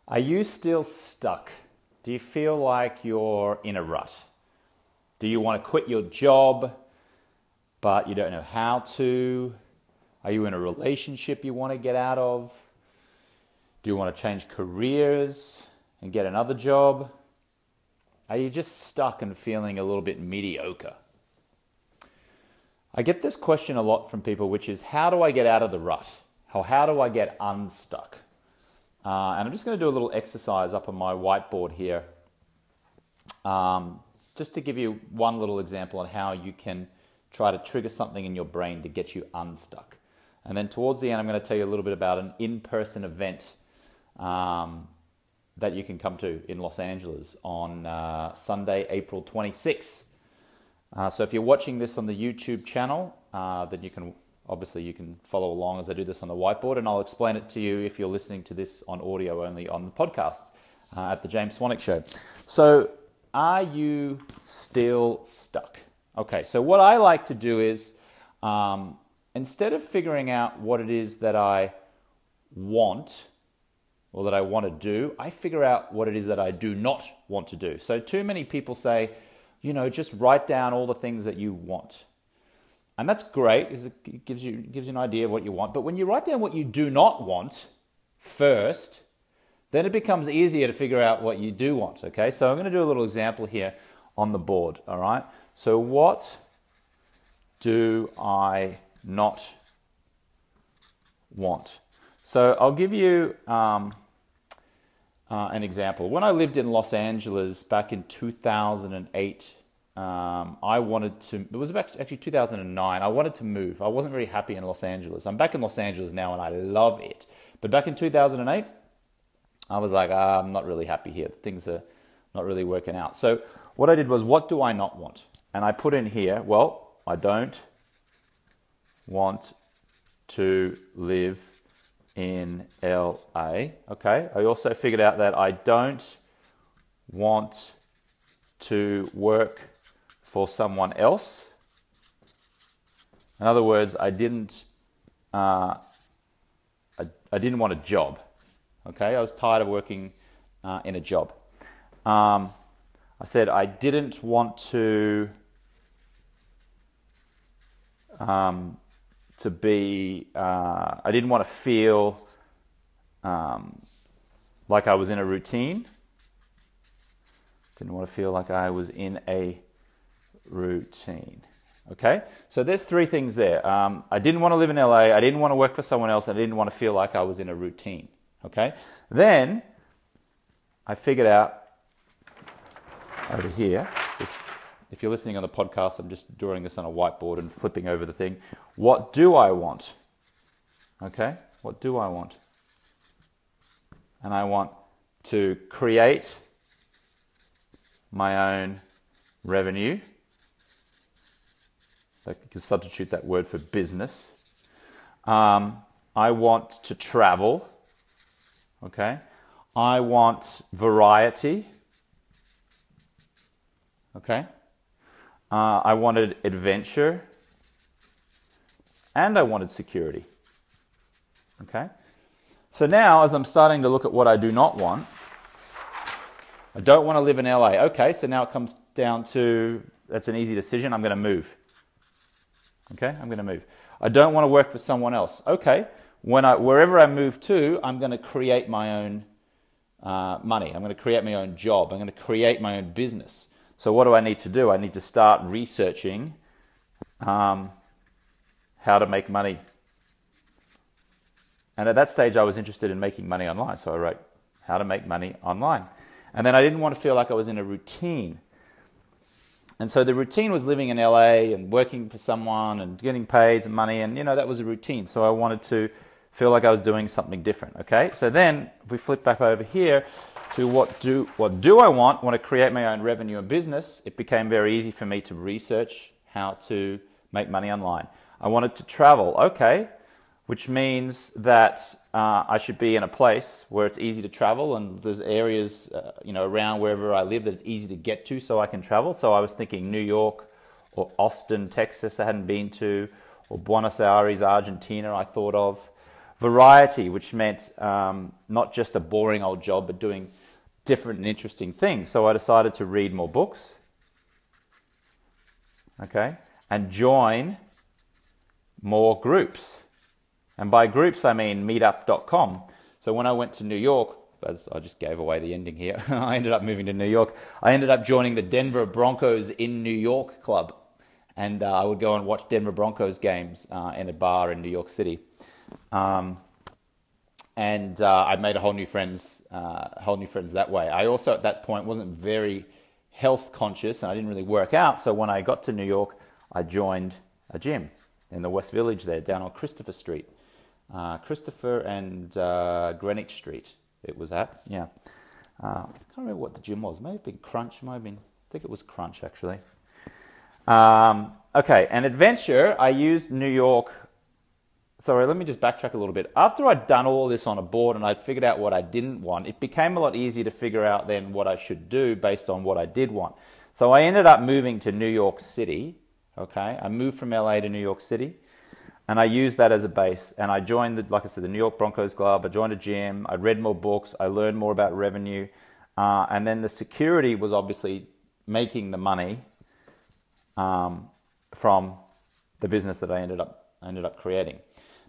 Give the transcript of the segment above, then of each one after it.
Are you still stuck? Do you feel like you're in a rut? Do you want to quit your job, but you don't know how to? Are you in a relationship you want to get out of? Do you want to change careers and get another job? Are you just stuck and feeling a little bit mediocre? I get this question a lot from people, which is, how do I get out of the rut? How do I get unstuck? And I'm just going to do a little exercise up on my whiteboard here, just to give you one little example on how you can try to trigger something in your brain to get you unstuck. And then towards the end, I'm going to tell you a little bit about an in-person event that you can come to in Los Angeles on Sunday, April 26th. So if you're watching this on the YouTube channel, then you can follow along as I do this on the whiteboard, and I'll explain it to you if you're listening to this on audio only on the podcast at the James Swanwick Show. So are you still stuck? Okay, so what I like to do is, instead of figuring out what it is that I want or that I want to do, I figure out what it is that I do not want to do. So too many people say, just write down all the things that you want. And that's great, because it gives you an idea of what you want. But when you write down what you do not want first, then it becomes easier to figure out what you do want, okay? So I'm going to do a little example here on the board, all right? So what do I not want? So I'll give you an example. When I lived in Los Angeles back in 2008, it was actually 2009, I wanted to move. I wasn't very happy in Los Angeles. I'm back in Los Angeles now and I love it. But back in 2008, I was like, I'm not really happy here. Things are not really working out. So what I did was, what do I not want? And I put in here, well, I don't want to live in LA. Okay. I also figured out that I don't want to work for someone else. In other words, I didn't want a job. Okay, I was tired of working in a job. I said I didn't want to be. I didn't want to feel like I was in a routine. Didn't want to feel like I was in a routine. Okay, so there's three things there. I didn't want to live in LA. I didn't want to work for someone else. I didn't want to feel like I was in a routine. Okay, then I figured out over here, if you're listening on the podcast, I'm just drawing this on a whiteboard and flipping over the thing. What do I want? Okay, what do I want? And I want to create my own revenue. You can substitute that word for business. I want to travel. Okay. I want variety. Okay. I wanted adventure. And I wanted security. Okay. So now, as I'm starting to look at what I do not want, I don't want to live in LA. Okay, so now it comes down to, that's an easy decision. I'm going to move. Okay, I'm going to move. I don't want to work for someone else. Okay, wherever I move to, I'm going to create my own money. I'm going to create my own job. I'm going to create my own business. So what do I need to do? I need to start researching how to make money. And at that stage, I was interested in making money online. So I wrote how to make money online. And then I didn't want to feel like I was in a routine. And so the routine was living in LA and working for someone and getting paid some money. And, that was a routine. So I wanted to feel like I was doing something different. Okay. So then if we flip back over here to what do I want? I want to create my own revenue and business. It became very easy for me to research how to make money online. I wanted to travel. Okay. Which means that I should be in a place where it's easy to travel, and there's areas, around wherever I live that it's easy to get to, so I can travel. So I was thinking New York or Austin, Texas, I hadn't been to, or Buenos Aires, Argentina, I thought of. variety, which meant not just a boring old job, but doing different and interesting things. So I decided to read more books, okay, and join more groups. And by groups, I mean meetup.com. So when I went to New York, as I just gave away the ending here, I ended up moving to New York. I ended up joining the Denver Broncos in New York club. And I would go and watch Denver Broncos games in a bar in New York City. I made a whole new friends that way. I also at that point wasn't very health conscious, and I didn't really work out. So when I got to New York, I joined a gym in the West Village there, down on Christopher Street. Christopher and Greenwich Street it was at, yeah. I can't remember what the gym was. It may have been Crunch, I think it was Crunch actually. Okay, and adventure, I used New York. Sorry, let me just backtrack a little bit. After I'd done all this on a board and I'd figured out what I didn't want, it became a lot easier to figure out then what I should do based on what I did want. So I ended up moving to New York City, okay? I moved from LA to New York City. And I used that as a base. And I joined, like I said, the New York Broncos Club. I joined a gym. I read more books. I learned more about revenue. And then the security was obviously making the money from the business that I ended up creating.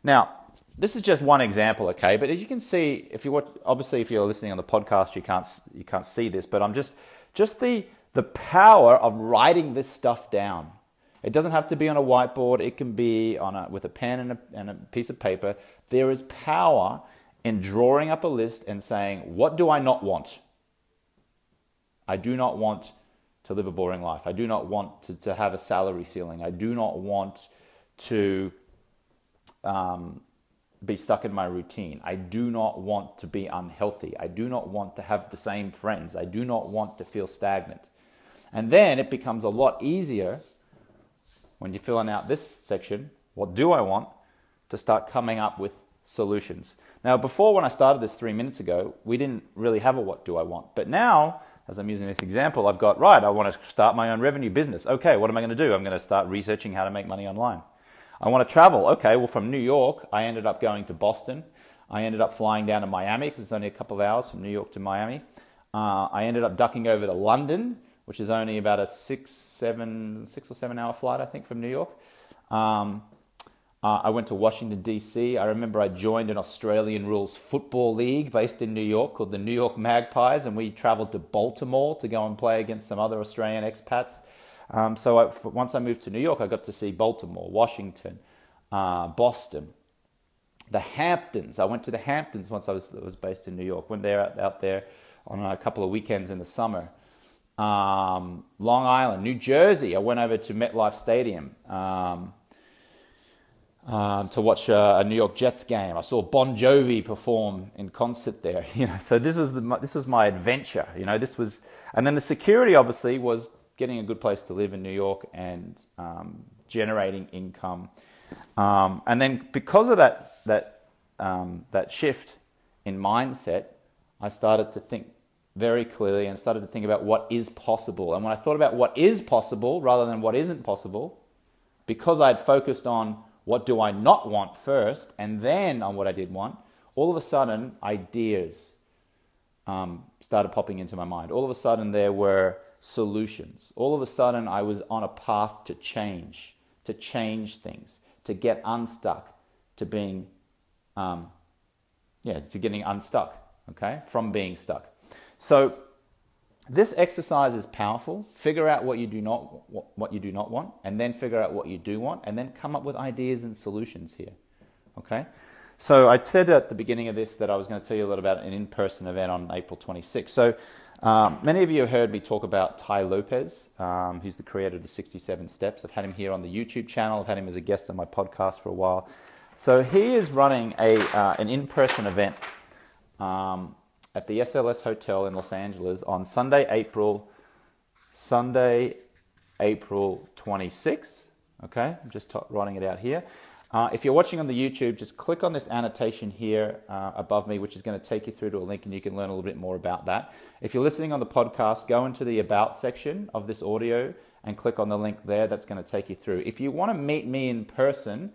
Now, this is just one example, okay? But as you can see, if you're listening on the podcast, you can't see this. But I'm just the power of writing this stuff down. It doesn't have to be on a whiteboard. It can be with a pen and a piece of paper. There is power in drawing up a list and saying, what do I not want? I do not want to live a boring life. I do not want to have a salary ceiling. I do not want to be stuck in my routine. I do not want to be unhealthy. I do not want to have the same friends. I do not want to feel stagnant. And then it becomes a lot easier when you're filling out this section, what do I want, to start coming up with solutions. Now, before when I started this 3 minutes ago, we didn't really have a what do I want. But now, as I'm using this example, I've got, right, I want to start my own revenue business. Okay, what am I going to do? I'm going to start researching how to make money online. I want to travel. Okay, well, from New York, I ended up going to Boston. I ended up flying down to Miami because it's only a couple of hours from New York to Miami. I ended up ducking over to London, which is only about a 6 or 7 hour flight, I think, from New York. I went to Washington, D.C. I remember I joined an Australian rules football league based in New York called the New York Magpies, and we traveled to Baltimore to go and play against some other Australian expats. Once I moved to New York, I got to see Baltimore, Washington, Boston, the Hamptons. I went to the Hamptons once I was based in New York. Went there out there on a couple of weekends in the summer. Long Island, New Jersey. I went over to MetLife Stadium to watch a New York Jets game. I saw Bon Jovi perform in concert there. So this was my adventure. And then the security obviously was getting a good place to live in New York and generating income. And then because of that shift in mindset, I started to think very clearly and started to think about what is possible. And when I thought about what is possible rather than what isn't possible, because I had focused on what do I not want first and then on what I did want, all of a sudden ideas started popping into my mind. All of a sudden there were solutions. All of a sudden I was on a path to change things, to get unstuck, to being, to getting unstuck, okay, from being stuck. So this exercise is powerful. Figure out what you do not want, and then figure out what you do want, and then come up with ideas and solutions here. Okay? So I said at the beginning of this that I was going to tell you a little about an in-person event on April 26th. So many of you have heard me talk about Tai Lopez, who's the creator of the 67 Steps. I've had him here on the YouTube channel. I've had him as a guest on my podcast for a while. So he is running an in-person event at the SLS Hotel in Los Angeles on Sunday, April 26th. Okay, I'm just writing it out here. If you're watching on the YouTube, just click on this annotation here above me, which is going to take you through to a link, and you can learn a little bit more about that. If you're listening on the podcast, go into the About section of this audio and click on the link there. That's going to take you through. If you want to meet me in person,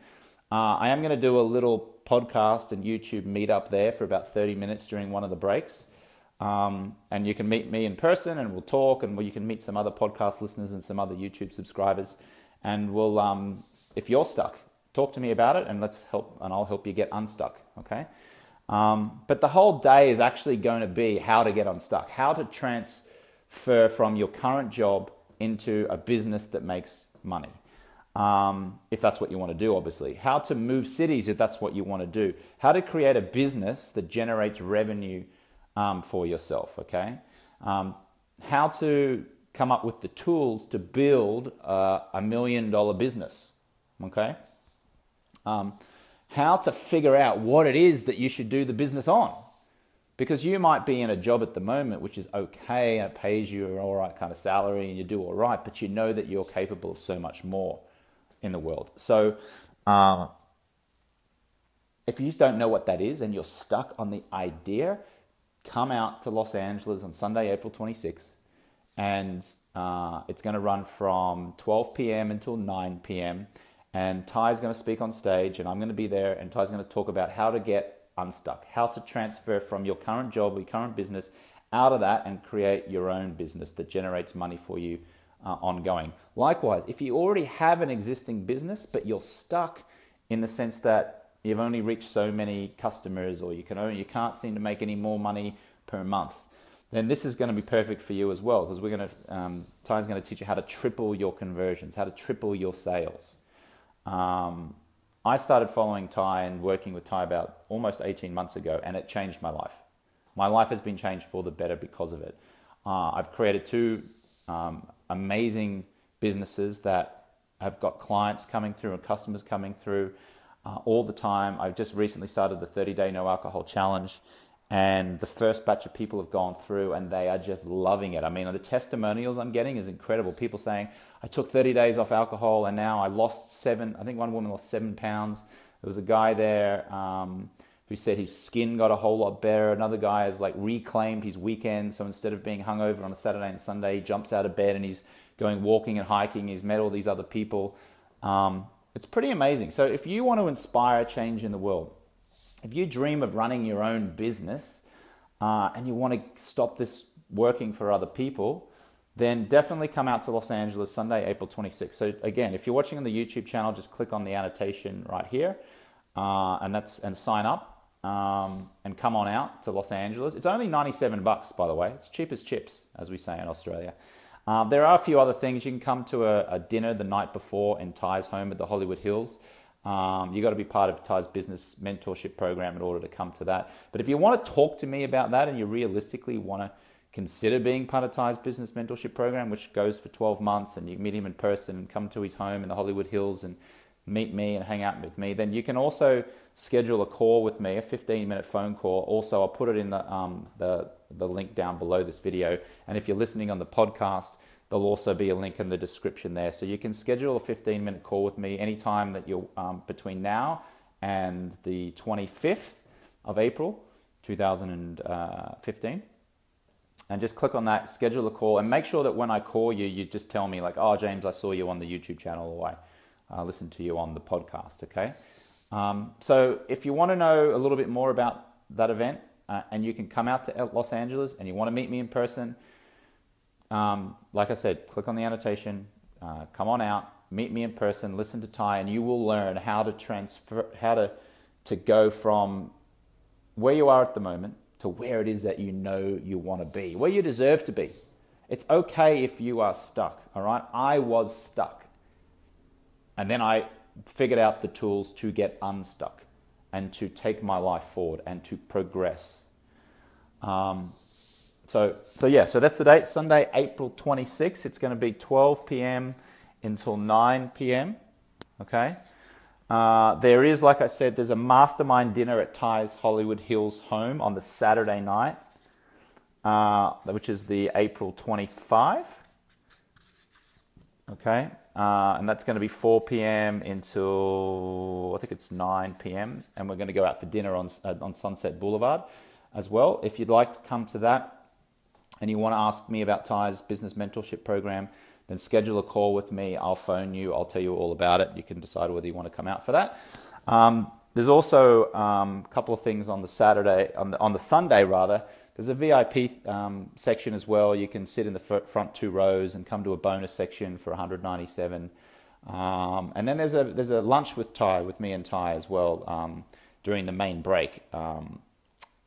I am going to do a little podcast and YouTube meetup there for about 30 minutes during one of the breaks. And you can meet me in person and we'll talk, and you can meet some other podcast listeners and some other YouTube subscribers. And we'll, if you're stuck, talk to me about it, and I'll help you get unstuck. Okay. But the whole day is actually going to be how to get unstuck, how to transfer from your current job into a business that makes money. If that's what you want to do, obviously. How to move cities if that's what you want to do. How to create a business that generates revenue for yourself, okay? How to come up with the tools to build a $1 million business, okay? How to figure out what it is that you should do the business on. Because you might be in a job at the moment which is okay and it pays you an all right kind of salary and you do all right, but you know that you're capable of so much more in the world. So if you don't know what that is and you're stuck on the idea, come out to Los Angeles on Sunday, April 26th, and it's going to run from 12 p.m. until 9 p.m. And Ty's going to speak on stage, and I'm going to be there, and Ty's going to talk about how to get unstuck, how to transfer from your current job, your current business, out of that and create your own business that generates money for you ongoing. Likewise, if you already have an existing business, but you're stuck in the sense that you've only reached so many customers, or you can't seem to make any more money per month, then this is going to be perfect for you as well, because Ty's going to teach you how to triple your conversions, how to triple your sales. I started following Ty and working with Ty about almost 18 months ago, and it changed my life. My life has been changed for the better because of it. I've created two amazing businesses that have got clients coming through and customers coming through all the time. I've just recently started the 30-day no alcohol challenge, and the first batch of people have gone through and they are just loving it. I mean, the testimonials I'm getting is incredible. People saying, I took 30 days off alcohol and now I lost 7, I think one woman lost 7 pounds. There was a guy there who said his skin got a whole lot better. Another guy has reclaimed his weekend. So instead of being hungover on a Saturday and Sunday, he jumps out of bed and he's going walking and hiking. He's met all these other people. It's pretty amazing. So if you want to inspire a change in the world, if you dream of running your own business and you want to stop this working for other people, then definitely come out to Los Angeles Sunday, April 26th. So again, if you're watching on the YouTube channel, just click on the annotation right here and sign up and come on out to Los Angeles. It's only $97, by the way. It's cheap as chips, as we say in Australia. There are a few other things. You can come to a dinner the night before in Ty's home at the Hollywood Hills. You got to be part of Ty's business mentorship program in order to come to that. But if you want to talk to me about that and you realistically want to consider being part of Ty's business mentorship program, which goes for 12 months, and you meet him in person and come to his home in the Hollywood Hills and meet me and hang out with me, then you can also schedule a call with me, a 15-minute phone call. Also, I'll put it in the link down below this video. And if you're listening on the podcast, there'll also be a link in the description there. So you can schedule a 15-minute call with me anytime that you're between now and the 25th of April, 2015. And just click on that, schedule a call, and make sure that when I call you, you just tell me oh, James, I saw you on the YouTube channel, or I listened to you on the podcast, okay? So if you want to know a little bit more about that event, and you can come out to Los Angeles and you want to meet me in person, like I said, click on the annotation, come on out, meet me in person, listen to Ty, and you will learn how to transfer, how to go from where you are at the moment to where it is that you know you want to be, where you deserve to be. It's okay if you are stuck, all right? I was stuck. And then I figured out the tools to get unstuck and to take my life forward and to progress. So that's the date, Sunday, April 26th. It's going to be 12 p.m. until 9 p.m., okay? There is, like I said, there's a mastermind dinner at Ty's Hollywood Hills home on the Saturday night, which is the April 25, okay? And that's going to be 4 p.m. until, I think it's 9 p.m. And we're going to go out for dinner on Sunset Boulevard as well. If you'd like to come to that, and you want to ask me about Ty's business mentorship program, then schedule a call with me. I'll phone you. I'll tell you all about it. You can decide whether you want to come out for that. There's also a couple of things on the Sunday rather. There's a VIP section as well. You can sit in the front 2 rows and come to a bonus section for $197. And then there's a lunch with Ty, with me and Ty as well, during the main break.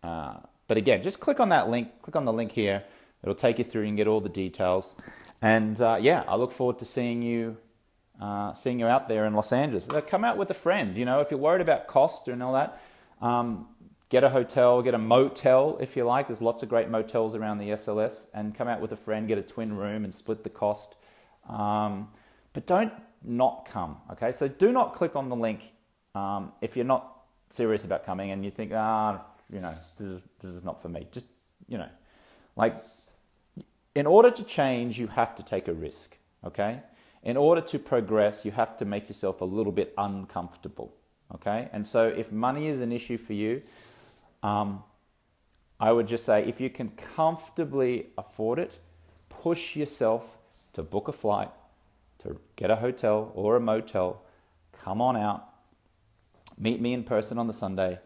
But again, just click on that link. Click on the link here. It'll take you through and get all the details. And yeah, I look forward to seeing you out there in Los Angeles. Come out with a friend. You know, if you're worried about cost and all that, get a hotel, get a motel if you like. There's lots of great motels around the SLS, and come out with a friend, get a twin room and split the cost. But don't not come, okay? So do not click on the link if you're not serious about coming and you think, you know, this is not for me. Just, you know, like, in order to change, you have to take a risk, okay? In order to progress, you have to make yourself a little bit uncomfortable, okay? And so if money is an issue for you, I would just say, if you can comfortably afford it, push yourself to book a flight, to get a hotel or a motel, come on out, meet me in person on the Sunday,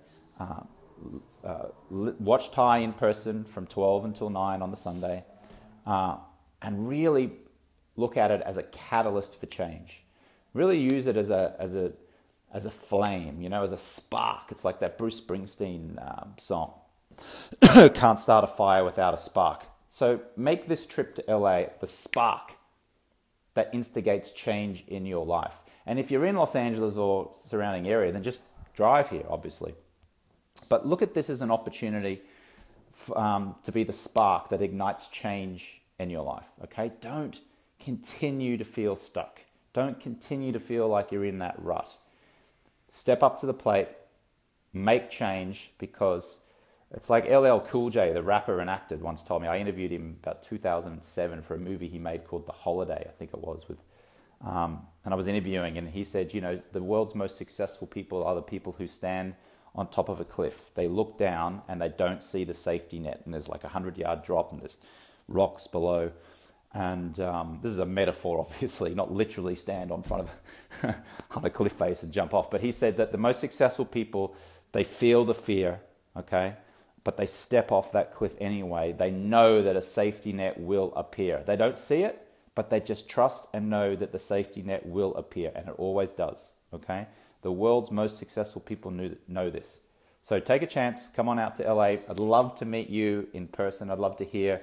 watch Ty in person from 12 until 9 on the Sunday, and really look at it as a catalyst for change. Really use it as a flame, you know, as a spark. It's like that Bruce Springsteen song, "Can't start a fire without a spark." So make this trip to LA the spark that instigates change in your life. And if you're in Los Angeles or surrounding area, then just drive here, obviously. But look at this as an opportunity to be the spark that ignites change in your life, okay? Don't continue to feel stuck. Don't continue to feel like you're in that rut. Step up to the plate, make change, because it's like LL Cool J, the rapper and actor, once told me. I interviewed him about 2007 for a movie he made called The Holiday, I think it was, and I was interviewing, and he said, you know, the world's most successful people are the people who stand on top of a cliff. They look down and they don't see the safety net, and there's like a 100-yard drop and there's rocks below. And this is a metaphor, obviously, not literally stand on front of on a cliff face and jump off. But he said that the most successful people, they feel the fear, okay? But they step off that cliff anyway. They know that a safety net will appear. They don't see it, but they just trust and know that the safety net will appear, and it always does, okay? The world's most successful people know this. So take a chance, come on out to LA. I'd love to meet you in person. I'd love to hear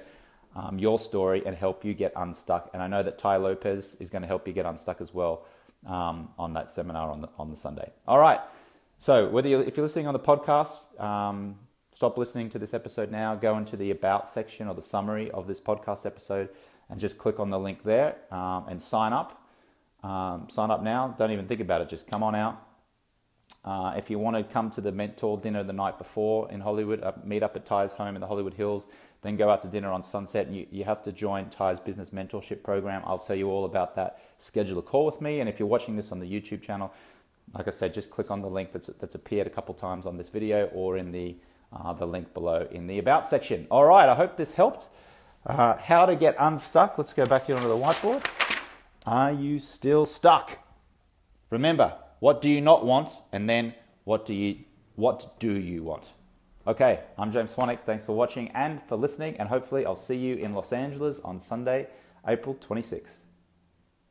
your story and help you get unstuck. And I know that Ty Lopez is going to help you get unstuck as well on that seminar on the Sunday. All right. So if you're listening on the podcast, stop listening to this episode now. Go into the About section or the summary of this podcast episode and just click on the link there and sign up. Sign up now. Don't even think about it. Just come on out. If you want to come to the mentor dinner the night before in Hollywood, meet up at Ty's home in the Hollywood Hills, then go out to dinner on Sunset. And you have to join Ty's business mentorship program. I'll tell you all about that. Schedule a call with me. And if you're watching this on the YouTube channel, like I said, just click on the link that's appeared a couple times on this video, or in the link below in the About section. All right, I hope this helped. How to get unstuck. Let's go back here onto the whiteboard. Are you still stuck? Remember, what do you not want? And then what do you want? Okay, I'm James Swanwick. Thanks for watching and for listening. And hopefully I'll see you in Los Angeles on Sunday, April 26th.